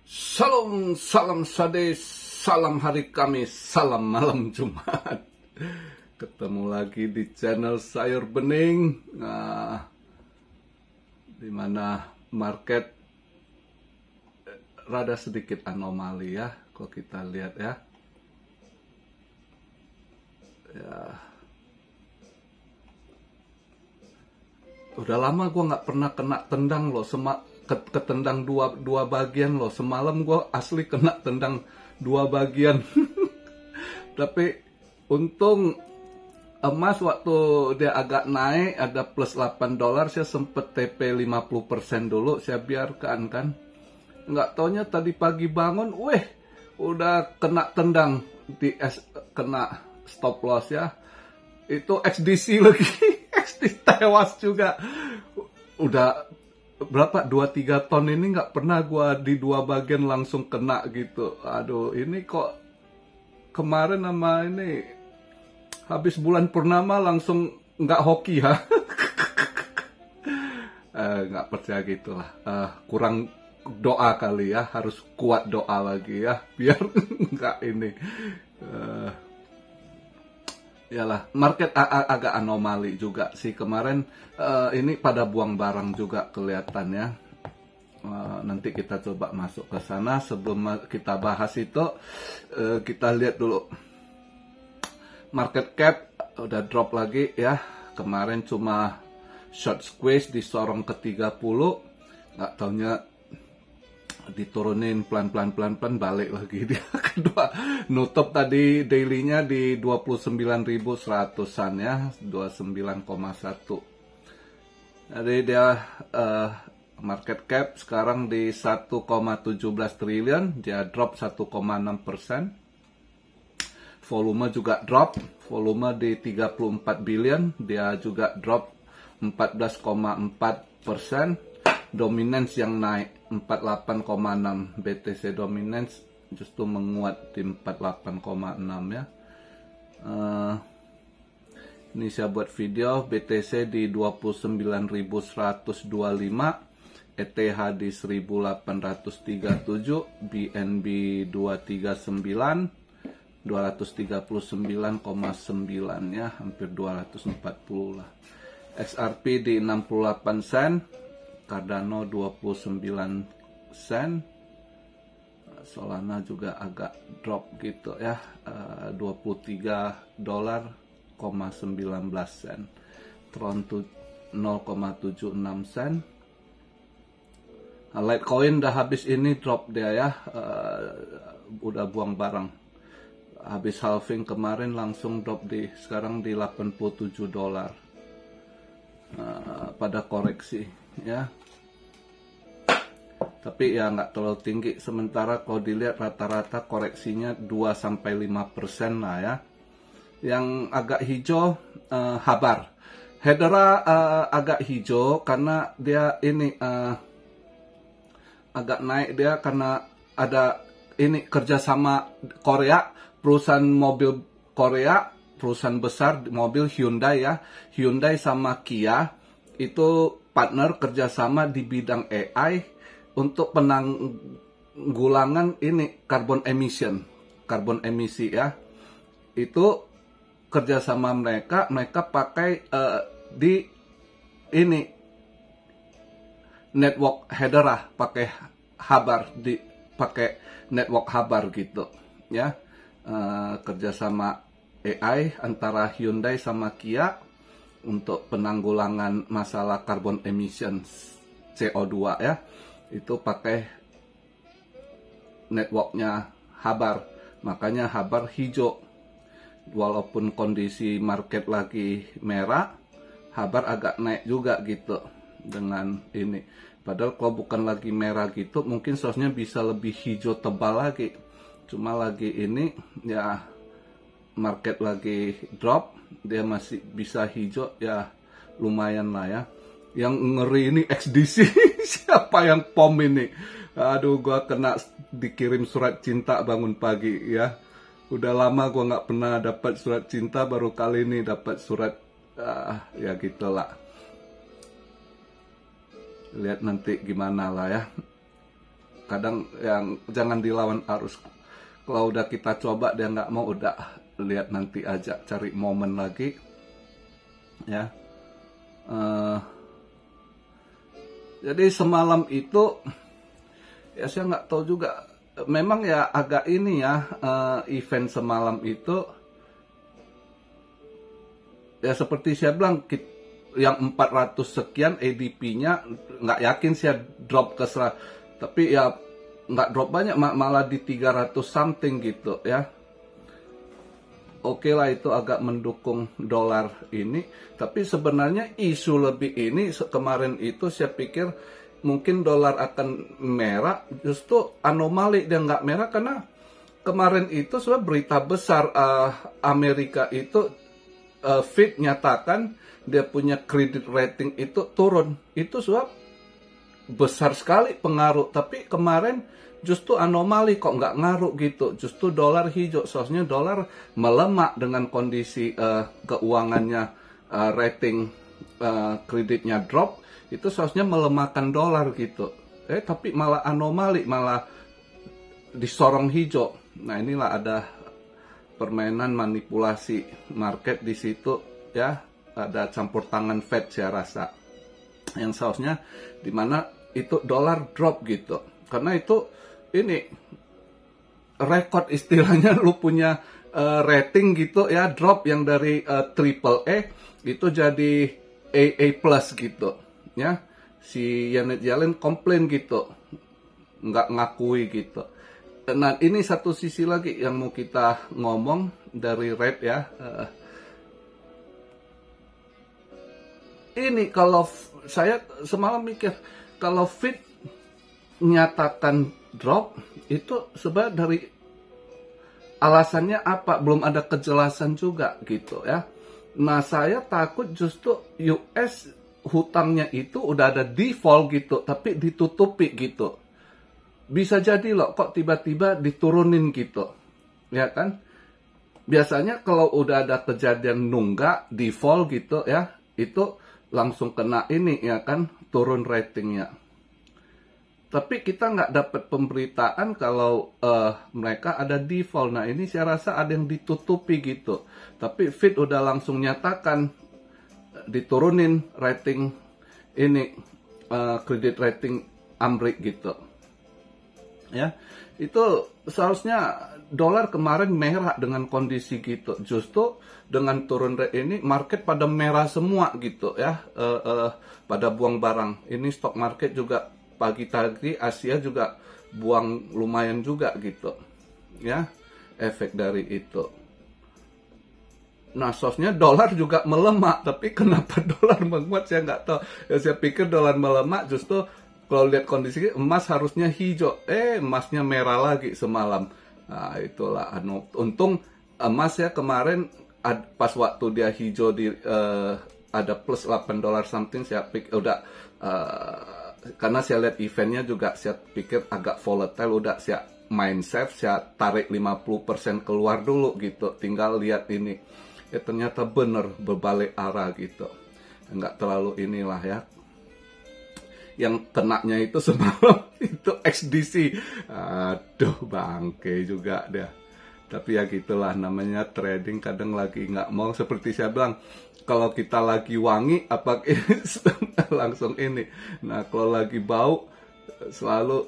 Salam, salam sade, salam hari Kamis, salam malam Jumat. Ketemu lagi di channel Sayur Bening, di mana market rada sedikit anomali ya, kalau kita lihat ya. Udah lama gue nggak pernah kena tendang loh, ketendang dua bagian loh. Semalam gue asli kena tendang dua bagian. Tapi untung emas waktu dia agak naik, ada plus $8, saya sempet TP 50% dulu, saya biarkan kan. Nggak taunya tadi pagi bangun, udah kena tendang, kena stop loss ya. Itu XDC lagi, XDC tewas juga. Udah berapa 2-3 ton ini nggak pernah gua di dua bagian langsung kena gitu. Aduh, ini kok kemarin sama ini habis bulan purnama langsung nggak hoki ya. Nggak percaya gitulah. Kurang doa kali ya, harus kuat doa lagi ya biar nggak ini. Yalah, market agak anomali juga sih kemarin. Ini pada buang barang juga kelihatan ya. Nanti kita coba masuk ke sana. Sebelum kita bahas itu, kita lihat dulu market cap udah drop lagi ya. Kemarin cuma short squeeze di sorong ke 30, nggak taunya diturunin pelan-pelan balik lagi dia kedua. Nutup tadi dailynya di 29.100-an ya, 29,1. Jadi dia market cap sekarang di 1,17 triliun, dia drop 1,6%. Volume juga drop, volume di 34 billion, dia juga drop 14,4%. Dominance yang naik 48,6, BTC dominance justru menguat di 48,6 ya. Ini saya buat video, BTC di 29.125, ETH di 1.837, BNB 239, 239,9 ya, hampir 240 lah. XRP di 68 sen, Cardano 29 sen, Solana juga agak drop gitu ya, $23,19 sen, Tron 0,76 sen. Litecoin udah habis ini drop dia ya, udah buang barang, habis halving kemarin langsung drop sekarang di $87 pada koreksi ya. Tapi ya nggak terlalu tinggi, sementara kalau dilihat rata-rata koreksinya 2-5% lah ya. Yang agak hijau Habar, Hedera agak hijau karena dia ini agak naik dia karena ada ini kerjasama Korea, perusahaan mobil Korea, perusahaan besar mobil Hyundai ya, Hyundai sama Kia itu partner kerjasama di bidang AI untuk penanggulangan ini karbon emisi ya. Itu kerjasama mereka pakai di ini network Hedera, pakai Habar, pakai network Habar gitu ya. Kerjasama AI antara Hyundai sama Kia untuk penanggulangan masalah carbon emissions CO2 ya, itu pakai networknya Habar, makanya Habar hijau. Walaupun kondisi market lagi merah, Habar agak naik juga gitu dengan ini. Padahal kalau bukan lagi merah gitu, mungkin seharusnya bisa lebih hijau tebal lagi. Cuma lagi ini ya, market lagi drop, dia masih bisa hijau ya, lumayan lah ya. Yang ngeri ini XDC. Siapa yang pom ini? Aduh, gua kena dikirim surat cinta bangun pagi ya. Udah lama gua nggak pernah dapat surat cinta, baru kali ini dapat surat ya gitulah. Lihat nanti gimana lah ya. Kadang yang jangan dilawan arus. Kalau udah kita coba dia nggak mau, udah lihat nanti aja, cari momen lagi ya. Jadi semalam itu ya saya nggak tahu juga, memang ya agak ini ya, event semalam itu ya seperti saya bilang, yang 400 sekian ADP-nya nggak yakin saya drop ke 100, tapi ya nggak drop banyak, malah di 300 something gitu ya. Oke lah, itu agak mendukung dolar ini, tapi sebenarnya isu lebih ini kemarin itu saya pikir mungkin dolar akan merah, justru anomali dia nggak merah karena kemarin itu sebenarnya berita besar, Amerika itu Fed nyatakan dia punya credit rating itu turun, itu sebab besar sekali pengaruh. Tapi kemarin justru anomali, kok nggak ngaruh gitu, justru dolar hijau. Soalnya dolar melemah dengan kondisi keuangannya, rating kreditnya drop, itu seharusnya melemahkan dolar gitu. Tapi malah anomali, malah disorong hijau. Nah inilah ada permainan manipulasi market di situ ya, ada campur tangan Fed saya rasa, yang seharusnya dimana itu dolar drop gitu, karena itu ini rekor istilahnya, lu punya rating gitu ya, drop yang dari triple A itu jadi AA plus gitu ya. Si Janet Yellen komplain gitu, nggak ngakui gitu. Nah ini satu sisi lagi yang mau kita ngomong dari rate ya. Ini kalau saya semalam mikir, kalau Fed nyatakan drop itu sebenarnya dari alasannya apa, belum ada kejelasan juga gitu ya. Nah saya takut justru US hutangnya itu udah ada default gitu, tapi ditutupi gitu. Bisa jadi loh kok tiba-tiba diturunin gitu, ya kan? Biasanya kalau udah ada kejadian nunggak default gitu ya, itu langsung kena ini ya kan, turun ratingnya. Tapi kita nggak dapat pemberitaan kalau mereka ada default. Nah ini saya rasa ada yang ditutupi gitu. Tapi Fed udah langsung nyatakan diturunin rating ini, kredit rating Amrik gitu. Ya, itu seharusnya dolar kemarin merah dengan kondisi gitu. Justru dengan turun rate ini market pada merah semua gitu ya, pada buang barang. Ini stock market juga pagi tadi Asia juga buang lumayan juga gitu ya, efek dari itu. Nah sosnya dolar juga melemah, tapi kenapa dolar menguat saya nggak tahu ya. Saya pikir dolar melemah justru kalau lihat kondisi emas harusnya hijau, emasnya merah lagi semalam. Nah itulah, untung emas ya kemarin pas waktu dia hijau di ada plus $8 something, saya pikir udah karena saya lihat eventnya juga saya pikir agak volatile, udah saya main safe, saya tarik 50% keluar dulu gitu, tinggal lihat ini. Ternyata bener berbalik arah gitu, nggak terlalu inilah ya. Yang kenanya itu semalam itu XDC, aduh bangke juga dia. Tapi ya gitulah namanya trading, kadang lagi nggak mau, seperti saya bilang, kalau kita lagi wangi apa langsung ini. Nah kalau lagi bau selalu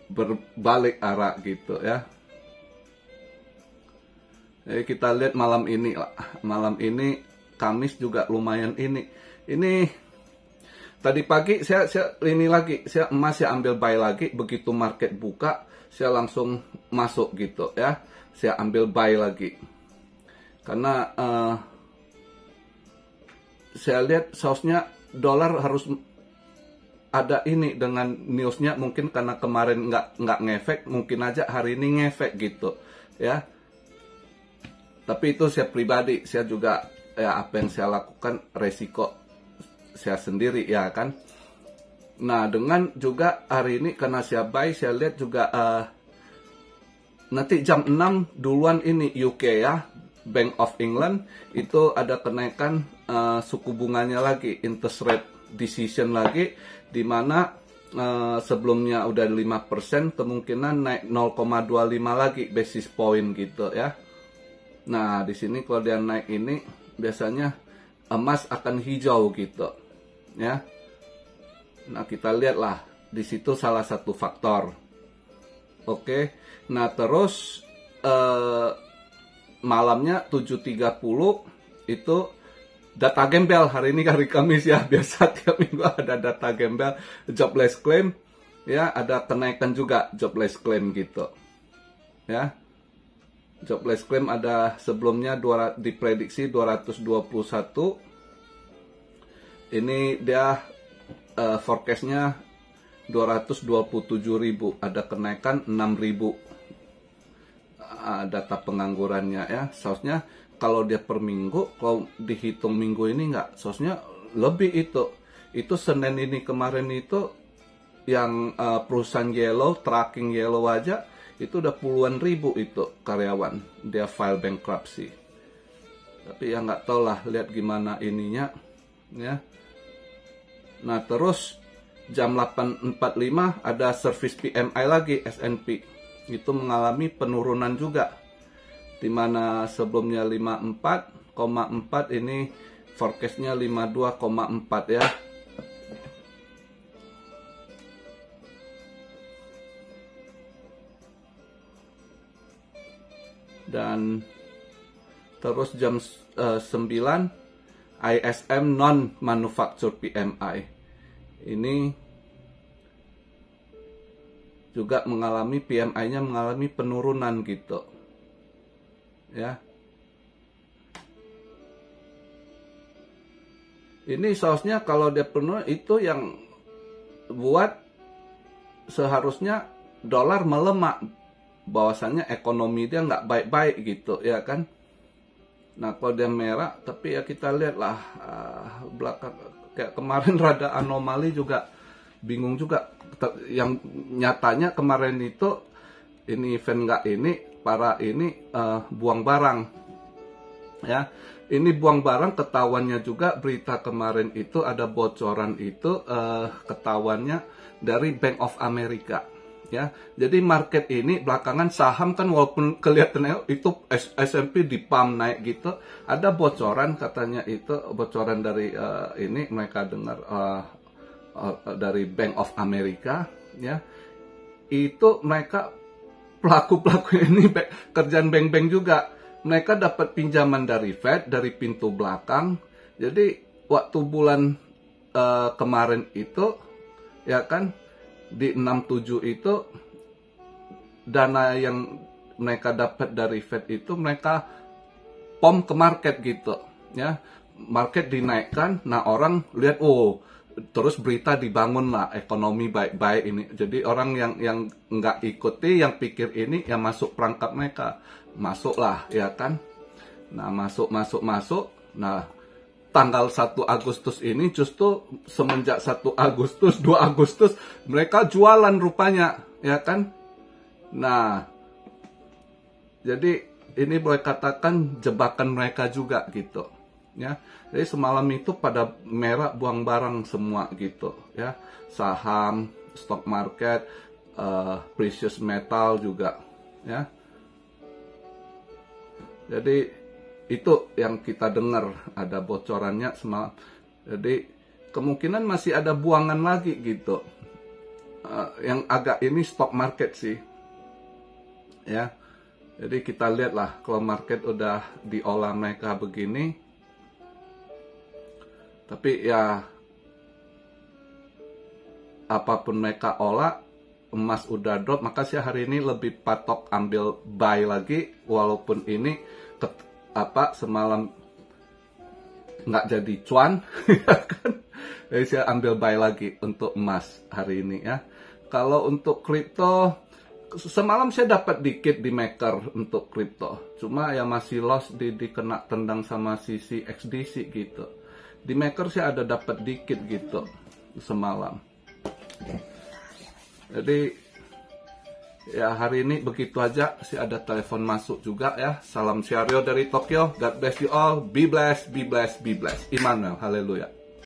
berbalik arah gitu ya. Jadi kita lihat malam ini lah, malam ini Kamis juga lumayan ini tadi pagi saya ini lagi, saya emas saya ambil buy lagi, begitu market buka saya langsung masuk gitu ya, saya ambil buy lagi karena saya lihat sausnya dolar harus ada ini dengan newsnya, mungkin karena kemarin nggak ngefek, mungkin aja hari ini ngefek gitu ya. Tapi itu saya pribadi, saya juga ya apa yang saya lakukan resiko saya sendiri ya kan. Nah dengan juga hari ini karena saya buy, saya lihat juga nanti jam 6 duluan ini UK ya, Bank of England itu ada kenaikan suku bunganya lagi, interest rate decision lagi, di mana sebelumnya udah 5%, kemungkinan naik 0,25 lagi basis point gitu ya. Nah, di sini kalau dia naik ini biasanya emas akan hijau gitu ya. Nah, kita lihatlah di situ salah satu faktor. Oke. Nah, terus malamnya 7.30 itu data gembel. Hari ini hari Kamis ya, biasa tiap minggu ada data gembel, jobless claim ya, ada kenaikan juga jobless claim gitu ya. Jobless claim ada sebelumnya diprediksi 221. Ini dia forecastnya 227.000, ada kenaikan 6.000 data penganggurannya ya. Seharusnya kalau dia per minggu, kalau dihitung minggu ini enggak, seharusnya lebih itu Senin ini kemarin itu yang perusahaan yellow, tracking yellow aja itu udah puluhan ribu itu karyawan dia file bankruptcy. Tapi ya nggak tahu lah, lihat gimana ininya ya. Nah, terus jam 8.45 ada service PMI lagi S&P. Itu mengalami penurunan juga. Di mana sebelumnya 54,4, ini forecastnya 52,4 ya. Dan terus jam 9 ISM non manufacture PMI ini juga mengalami, PMI-nya mengalami penurunan gitu ya. Ini seharusnya kalau dia penurunan itu yang buat seharusnya dolar melemah, bahwasannya ekonomi dia nggak baik-baik gitu ya kan. Nah, kalau dia merah, tapi ya kita lihatlah belakang kayak kemarin rada anomali juga, bingung juga. Yang nyatanya kemarin itu ini event nggak ini, para ini buang barang ya. Ini buang barang ketahuannya juga, berita kemarin itu ada bocoran itu ketahuannya dari Bank of America. Ya, jadi market ini belakangan saham kan walaupun kelihatannya itu S&P di pump naik gitu, ada bocoran katanya itu bocoran dari ini mereka dengar dari Bank of America ya, itu mereka pelaku ini kerjaan bank-bank juga, mereka dapat pinjaman dari Fed dari pintu belakang. Jadi waktu bulan kemarin itu ya kan di 67 itu dana yang mereka dapat dari Fed itu mereka pom ke market gitu ya, market dinaikkan. Nah, orang lihat terus berita dibangun lah, ekonomi baik-baik ini. Jadi orang yang nggak ikuti, yang pikir ini yang masuk perangkap mereka, masuklah ya kan. Nah, masuk. Nah, tanggal 1 Agustus ini justru semenjak 1 Agustus, 2 Agustus mereka jualan rupanya, ya kan? Nah, jadi ini boleh katakan jebakan mereka juga gitu, ya. Jadi semalam itu pada merah buang barang semua gitu, ya. Saham, stock market, precious metal juga, ya. Jadi itu yang kita dengar ada bocorannya semalam. Jadi kemungkinan masih ada buangan lagi gitu. Yang agak ini stock market sih, ya. Jadi kita lihatlah kalau market udah diolah mereka begini. Tapi ya apapun mereka olah, emas udah drop, maka saya hari ini lebih patok ambil buy lagi, walaupun ini semalam nggak jadi cuan, ya kan? Jadi saya ambil buy lagi untuk emas hari ini ya. Kalau untuk kripto, semalam saya dapat dikit di maker untuk kripto, cuma ya masih loss dikena tendang sama sisi XDC gitu. Di maker saya ada dapat dikit gitu semalam. Jadi ya hari ini begitu aja sih, ada telepon masuk juga ya. Salam Syario dari Tokyo. God bless you all. Be blessed, be blessed, be blessed. Immanuel, haleluya.